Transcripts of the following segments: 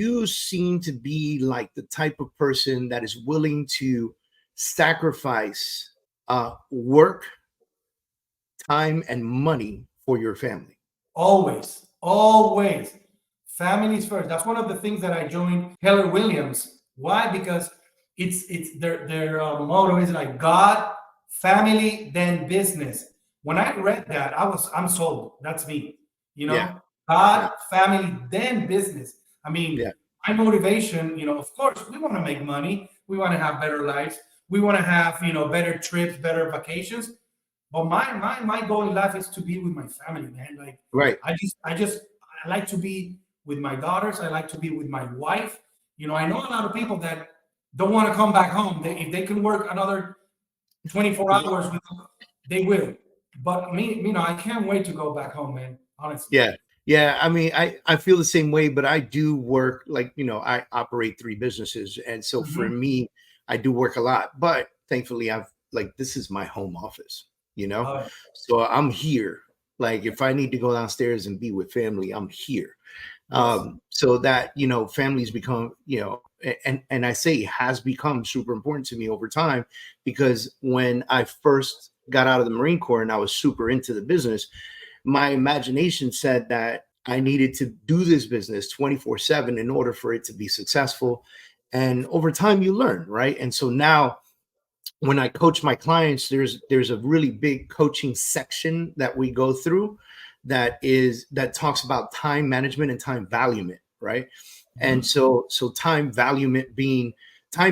you seem to be like the type of person that is willing to sacrifice work, time, and money for your family. Always, always. Families first. That's one of the things that I joined Keller Williams. Why? Because it's their motto is like God, family, then business. When I read that, I'm sold. That's me. You Yeah, know, God, yeah, family, then business. I mean, yeah. my motivation, of course, we want to make money. We want to have better lives. We want to have, better trips, better vacations. But my goal in life is to be with my family, man. Like Right. I like to be with my daughters. I like to be with my wife. I know a lot of people that don't want to come back home. If they can work another 24 hours, they will. But me, I can't wait to go back home, man. Honestly. Yeah. Yeah. I mean, I feel the same way, but I do work like, I operate 3 businesses. And so for Mhm. me, I do work a lot, but thankfully this is my home office, Oh, yeah. so I'm here. Like if I need to go downstairs and be with family, I'm here. Yes. So that, families become, and I say has become super important to me over time, because when I first got out of the Marine Corps and I was super into the business, my imagination said that I needed to do this business 24/7 in order for it to be successful. And over time you learn, right? And so now when I coach my clients, there's a really big coaching section that we go through that talks about time management and time valuement, right? And Mhm. so time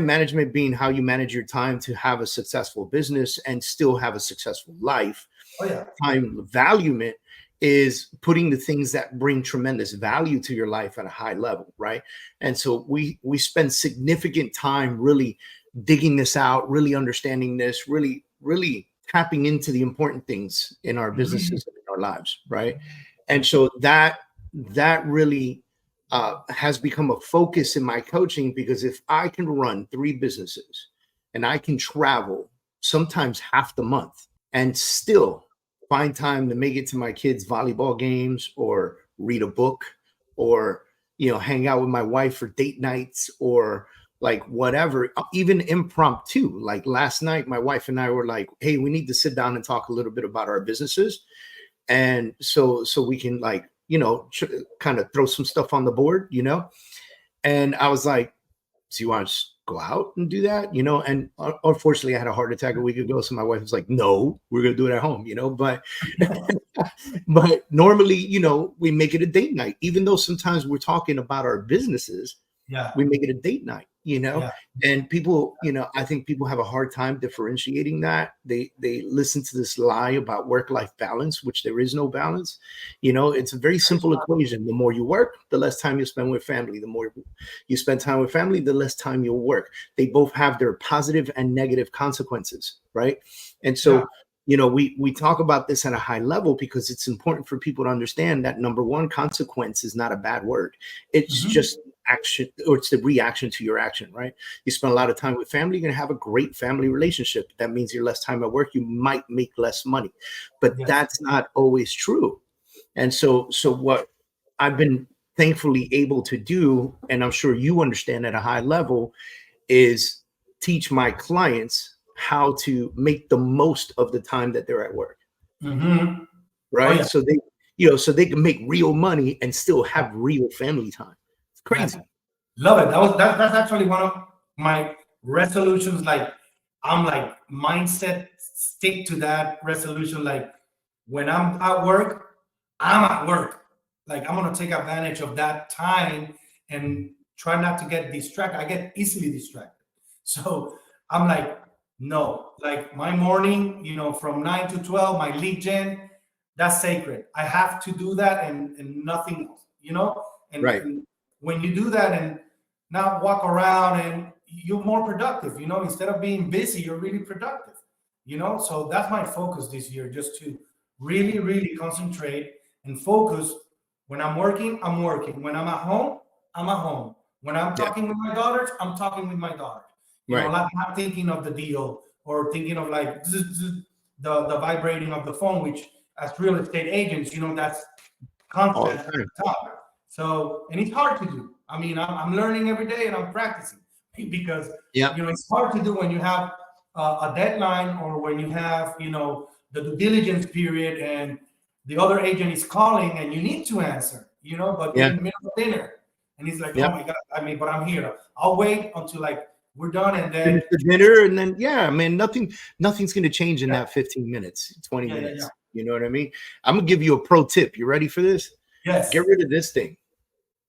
management being how you manage your time to have a successful business and still have a successful life. Oh, yeah. Time valuement is putting the things that bring tremendous value to your life at a high level, right? And so we spend significant time really digging this out, really understanding this, really tapping into the important things in our Mhm. businesses and in our lives, right? And so that really has become a focus in my coaching, because if I can run 3 businesses and I can travel sometimes half the month and still find time to make it to my kids' volleyball games or read a book or hang out with my wife for date nights or like whatever, even impromptu. Like last night, my wife and I were like, hey, we need to sit down and talk a little bit about our businesses. And so we can like, kind of throw some stuff on the board, And I was like, so you want to just go out and do that, And unfortunately, I had a heart attack a week ago, so my wife was like, "No, we're gonna do it at home," But but normally, we make it a date night, even though sometimes we're talking about our businesses. Yeah. We make it a date night, Yeah. and people, I think people have a hard time differentiating that. They listen to this lie about work-life balance, which there is no balance. It's a very simple equation. The more you work, the less time you spend with family. The more you spend time with family, the less time you'll work. They both have their positive and negative consequences, right? And Yeah. so we talk about this at a high level because it's important for people to understand that number one, consequence is not a bad word. It's Mhm. just action, or it's the reaction to your action, right? You spend a lot of time with family, you're going to have a great family relationship. That means you're less time at work, you might make less money, but Yes. that's not always true. And so what I've been thankfully able to do, and I'm sure you understand at a high level, is teach my clients how to make the most of the time that they're at work, Mhm. Oh, right? yeah. So they can make real money and still have real family time. It's Yes. crazy. Love it. That's actually one of my resolutions. Like I'm like mindset, stick to that resolution. Like when I'm at work, I'm at work. Like I'm gonna take advantage of that time and try not to get distracted. I get easily distracted. So I'm like, no, like my morning, from 9 to 12, my lead gen, that's sacred. I have to do that and nothing else, Right. and when you do that and not walk around and you're more productive, instead of being busy, you're really productive, so that's my focus this year, just to really, really concentrate and focus. When I'm working. When I'm at home. When I'm Yeah. talking with my daughters, I'm talking with my daughters. Right. Not thinking of the deal or thinking of like the vibrating of the phone, which as real estate agents, that's All the constant at time. the top. So, and it's hard to do. I mean, I'm learning every day and I'm practicing because Yeah. it's hard to do when you have a deadline or when you have the due diligence period and the other agent is calling and you need to answer, but you're in the middle of dinner and he's like, oh my God, I mean, but I'm here. I'll wait until like we're done and then finish the dinner, and then nothing's going to change in that 15 minutes, 20 minutes. Yeah. You know what I mean? I'm gonna give you a pro tip. You ready for this? Yes. Get rid of this thing.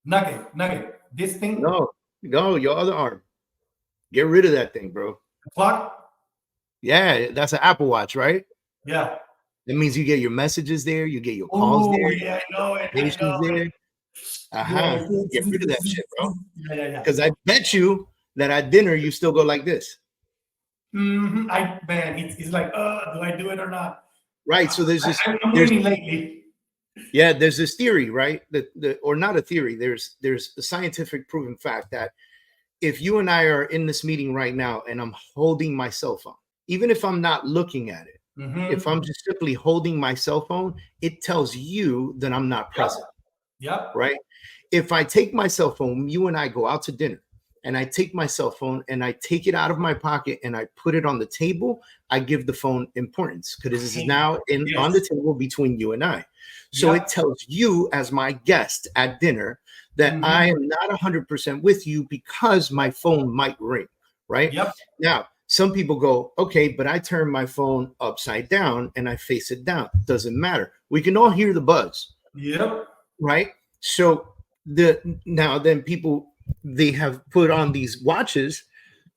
Nugget. This thing? No, your other arm. Get rid of that thing, bro. Clock? Yeah, that's an Apple Watch, right? Yeah. That means you get your messages there, you get your calls there. Yeah, I know it. There. Get rid of that shit, bro. Yeah. Because I bet you that at dinner you still go like this. It's like, do I do it or not? Right. So there's this. I'm reading lately. Yeah, there's this theory, right? Or not a theory. There's a scientific proven fact that if you and I are in this meeting right now and I'm holding my cell phone, even if I'm not looking at it, if I'm just simply holding my cell phone, it tells you that I'm not present. Yep. Right. If I take my cell phone, you and I go out to dinner, and I take my cell phone and I take it out of my pocket and I put it on the table, I give the phone importance because this is now on the table between you and I. So it tells you as my guest at dinner that I am not 100% with you because my phone might ring, right? Yep. Now, some people go, okay, but I turn my phone upside down and I face it down. Doesn't matter. We can all hear the buzz. Yep. Right? So then people, they have put on these watches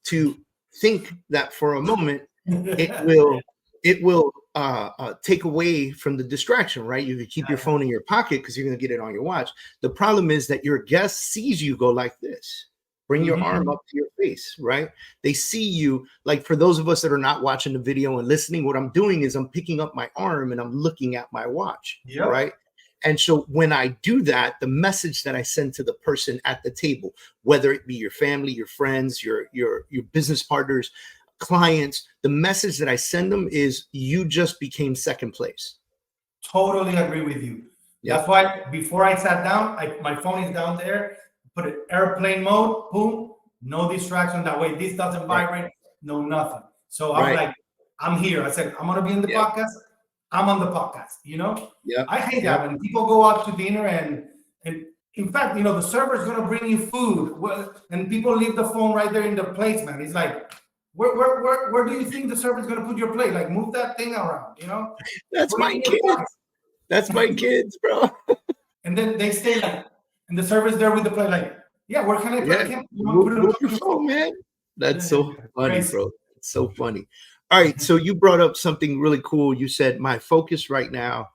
to think that for a moment it will take away from the distraction, right? You could keep your phone in your pocket because you're going to get it on your watch. The problem is that your guest sees you go like this. Bring your arm up to your face, right? They see you. Like for those of us that are not watching the video and listening, what I'm doing is I'm picking up my arm and I'm looking at my watch, right? And so when I do that, the message that I send to the person at the table, whether it be your family, your friends, your business partners, clients, the message that I send them is you just became second place. Totally agree with you. Yep. That's why before I sat down, my phone is down there, put it airplane mode, boom, no distraction. That way this doesn't vibrate, no nothing. So I'm like, I'm here. I said, I'm going to be in the podcast. I'm on the podcast, Yeah. I hate that when people go out to dinner and in fact, the server's gonna bring you food, and people leave the phone right there in the plates, man. It's like, where do you think the server's gonna put your plate? Like, move that thing around, That's my kids. That's my kids, bro. And then they stay like, and the server's there with the plate, like, yeah, where can I put it? Move your phone, man. That's so funny, crazy. Bro. It's so funny. All right, so you brought up something really cool. You said my focus right now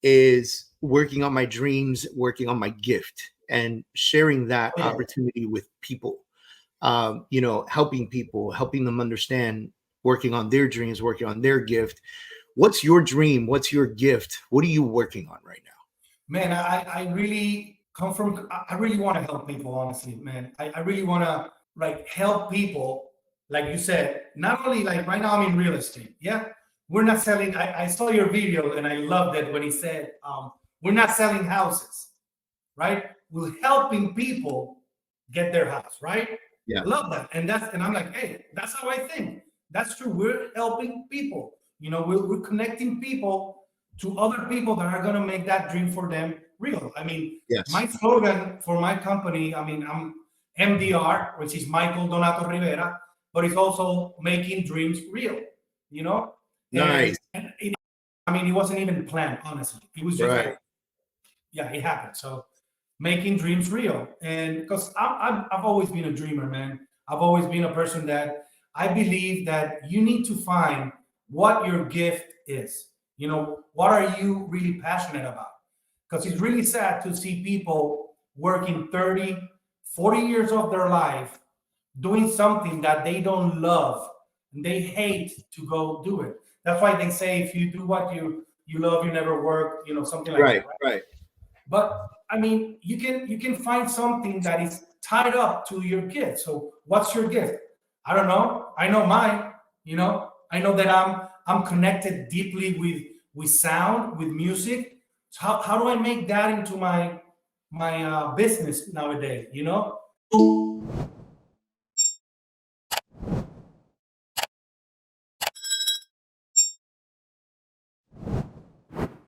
is working on my dreams, working on my gift, and sharing that opportunity with people. Helping people, helping them understand, working on their dreams, working on their gift. What's your dream? What's your gift? What are you working on right now? Man, I really I really want to help people, honestly, man. I really want to help people. Like you said, not only like right now I'm in real estate. Yeah. We're not selling. I saw your video and I loved it when he said, we're not selling houses, right? We're helping people get their house, right? Yeah. I love that. And I'm like, hey, that's how I think. That's true. We're helping people. We're connecting people to other people that are going to make that dream for them real. I mean, my slogan for my company, I'm MDR, which is Michael Rivera, but it's also making dreams real, Nice. And it wasn't even planned, honestly. It was just like, it happened. So making dreams real. And because I've always been a dreamer, man. I've always been a person that I believe that you need to find what your gift is. What are you really passionate about? Because it's really sad to see people working 30, 40 years of their life doing something that they don't love and they hate to go do it. That's why they say if you do what you love, you never work, something like that. Right. But you can find something that is tied up to your gift. So what's your gift? I don't know. I know mine. I know that I'm connected deeply with sound, with music. So how do I make that into my business nowadays, you know.